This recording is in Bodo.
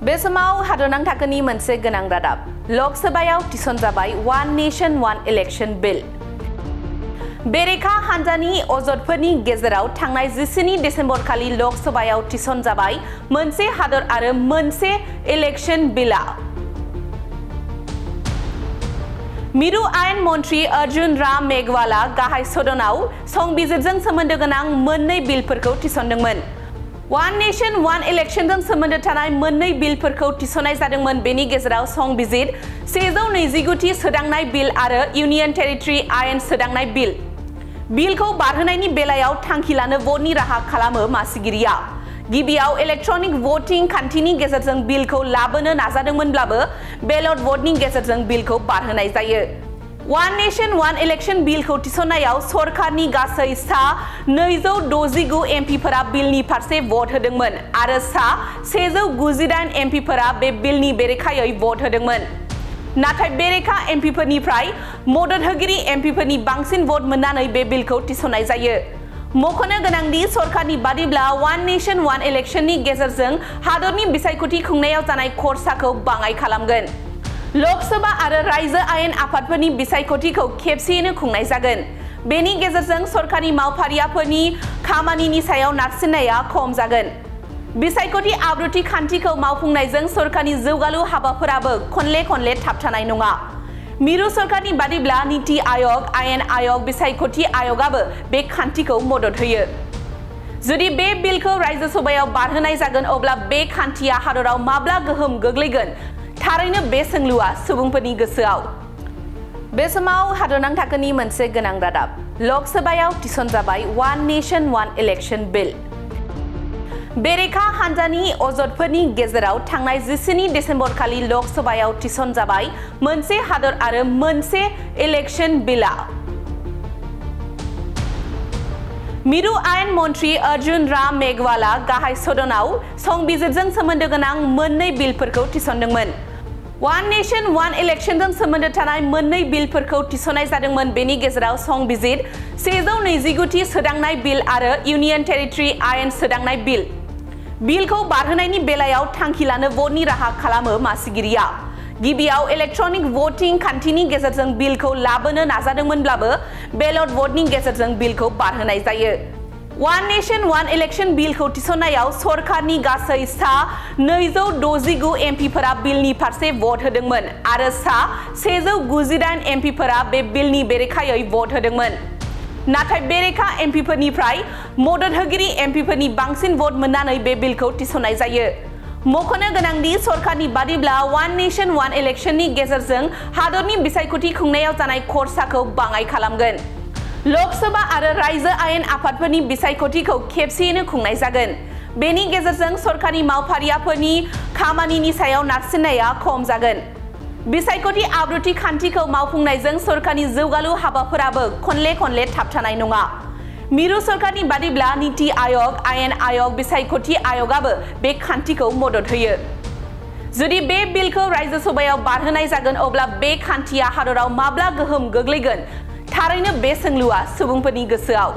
बे समाव हादरनां थाखोनि मोनसे गोनां रादाब लकसभायाव थिसनजाबाय वान नेशन वान इलेक्शन बिल। बेरेखा हान्जानि अजदफोरनि गेजेराव थांनाय 14 डिसेम्बर खालि लकसभायाव थिसनजाबाय मोनसे हादर आरो मोनसे इलेक्शन बिलआ। मिरु आयेन मन्त्री अर्जुन राम मेघवाला गाहाय सदनाव संबिजिरजों सोमोन्दो गोनां मोननै बिलफोरखौ थिसनदोंमोन। वान नेशन वान इलेक्शनजों सोमोन्दो थानाय मोननै बिलफोरखौ थिसननाय जादोंमोन। बेनि गेजेराव संबिजिर 129 सोदांनाय बिल आरो इउनियन टेरिटरि आयेन सोदांनाय बिल। बिलखौ बारहोनायनि बेलायाव थांखि लानो भटनि राहा खालामो मासिगिरिया। गिबियाव इलेक्ट्रनिक भटिं खान्थिनि गेजेरजों बिलखौ लाबोनो नाजादोंमोनब्लाबो बेलट भटनि गेजेरजों बिलखौ बारहोनाय जायो। वान नेशन वान इलेक्शन बिलखौ थिसननायाव सरकारनि गासै सा 269 एमपिफोरा बिलनि फारसे भट होदोंमोन आरो सा 198 एमपिफोरा बे बिलनि बेरेखायै भट होदोंमोन। नाथाय बेरेखा एमपिफोरनिफ्राय मदद होगिरि एमपिफोरनि बांसिन भट मोननानै बे बिलखौ थिसननाय जायो। मख'नो गोनांदि सरकारनि बादिब्ला वान नेशन वान इलेक्शननि गेजेरजों हादरनि बिसायख'थि खुंनायाव जानाय खरसाखौ बाङाइ खालामगोन। लकसभा आरो रायजो आयेन आफादफोरनि बिसायख'थिखौ खेबसेयैनो खुंनाय जागोन। बेनि गेजेरजों सरकारनि मावफारियाफोरनि खामानिनि सायाव नारसिननाया खम जागोन। बिसायख'थि आब्रुथि खान्थिखौ मावफुंनायजों सरकारनि जौगालु हाबाफोराबो खनले थाबथानाय नङा। मिरु सरकारनि बादिब्ला नीति आयोग, आयेन आयोग, बिसायख'थि आयगाबो बे खान्थिखौ मदद होयो। जुदि बे बिलखौ रायजो सभायाव बारहोनाय जागोन अब्ला बे खान्थिया हादराव माब्ला गोहोम गोग्लैगोन थारैनो बे सोंलुआ सुबुंफोरनि गोसोआव। बे समाव हादरनां थाखोनि मोनसे गोनां रादाब लकसभायाव थिसनजाबाय वान नेशन वान इलेक्शन बिल। बेरेखा हान्जानि अजदफोरनि गेजेराव थांनाय 14 डिसेम्बर खालि लकसभायाव थिसनजाबाय मोनसे हादर आरो मोनसे इलेक्शन बिलआ। मिरु आयेन मन्त्री अर्जुन राम मेघवाला गाहाय सदनाव संबिजिरजों सोमोन्दो गोनां मोननै बिलफोरखौ थिसनदोंमोन। वान नेशन वान इलेक्शनजों सोमोन्दो थानाय मोननै बिलफोरखौ थिसननाय जादोंमोन। बेनि गेजेराव संबिजिर 129 सोदांनाय बिल आरो इउनियन टेरिटरि आयेन सोदांनाय बिल। बिलखौ बारहोनायनि बेलायाव थांखि लानो भटनि राहा खालामो मासिगिरिया। गिबियाव इलेक्ट्रनिक भटिं खान्थिनि गेजेरजों बिलखौ लाबोनो नाजादोंमोनब्लाबो बेलट भटनि गेजेरजों बिलखौ बारहोनाय जायो। वान नेशन वान इलेक्शन बिलखौ थिसननायाव सरकारनि गासै सा 269 एमपिफोरा बिलनि फारसे भट होदोंमोन आरो सा 198 एमपिफोरा बे बिलनि बेरेखायै भट होदोंमोन। नाथाय बेरेखा एमपिफोरनिफ्राय मदद होगिरि एमपिफोरनि बांसिन भट मोननानै बे बिलखौ थिसननाय जायो। मख'नो गोनांदि सरकारनि बादिब्ला वान नेशन वान इलेक्शननि गेजेरजों हादरनि बिसायख'थि खुंनायाव जानाय खरसाखौ बाङाइ खालामगोन। लकसभा आरो रायजो आयेन आफादफोरनि बिसायख'थिखौ खेबसेयैनो खुंनाय जागोन। बेनि गेजेरजों सरकारनि मावफारियाफोरनि खामानिनि सायाव नारसिननाया खम जागोन। बिसायख'थि आब्रुथि खान्थिखौ मावफुंनायजों सरकारनि जौगालु हाबाफोराबो खनले थाबथानाय नङा। मिरु सरकारनि बादिब्ला नीति आयोग, आयेन आयोग, बिसायख'थि आयगाबो बे खान्थिखौ मदद होयो। जुदि बे बिलखौ रायजो सभायाव बारहोनाय जागोन अब्ला बे खान्थिया हादराव माब्ला गोहोम गोग्लैगोन थारैनो बे सोंलुआ सुबुंफोरनि गोसोआव।